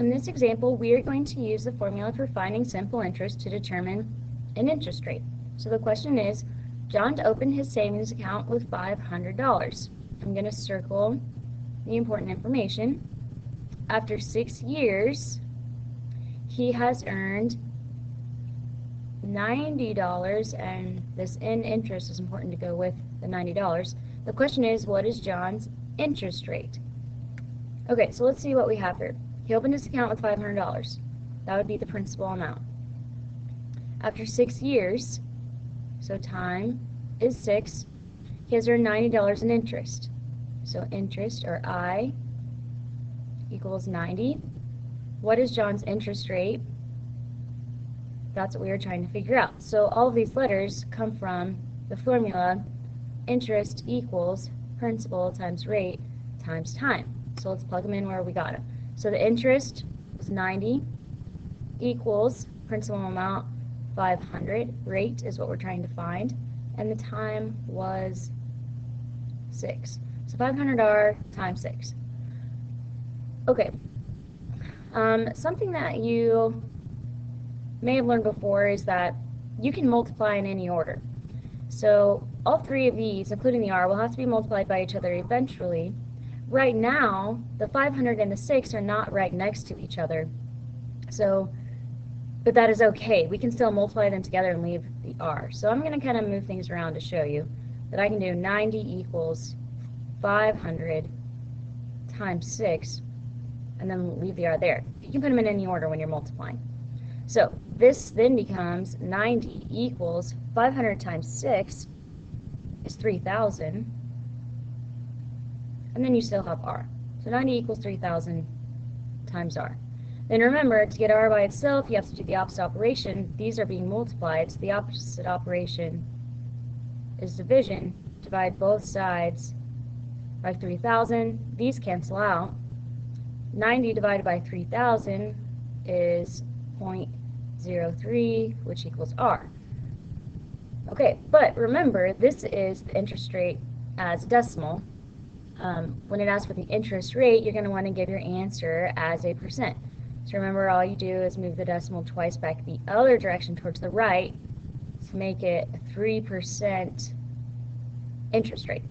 In this example, we are going to use the formula for finding simple interest to determine an interest rate. So the question is, John opened his savings account with $500. I'm going to circle the important information. After 6 years, he has earned $90, and this in interest is important to go with the $90. The question is, what is John's interest rate? Okay, so let's see what we have here. He opened his account with $500. That would be the principal amount. After 6 years, so time is 6, he has earned $90 in interest. So interest, or I, equals 90. What is John's interest rate? That's what we are trying to figure out. So all of these letters come from the formula interest equals principal times rate times time. So let's plug them in where we got it. So the interest was 90 equals principal amount 500. Rate is what we're trying to find. And the time was 6. So $500 times 6. Okay. Something that you may have learned before is that you can multiply in any order. So all three of these, including the r, will have to be multiplied by each other eventually. Right now, the 500 and the 6 are not right next to each other. So, but that is okay. We can still multiply them together and leave the r. So I'm going to kind of move things around to show you that I can do 90 equals 500 times 6, and then leave the r there. You can put them in any order when you're multiplying. So this then becomes 90 equals 500 times 6 is 3,000, and then you still have r. So 90 equals 3,000 times r. Then remember, to get r by itself, you have to do the opposite operation. These are being multiplied, so the opposite operation is division. Divide both sides by 3,000. These cancel out. 90 divided by 3,000 is 0.03, which equals r. Okay, but remember, this is the interest rate as decimal. When it asks for the interest rate, you're going to want to give your answer as a percent. So remember, all you do is move the decimal twice back the other direction towards the right to make it a 3% interest rate.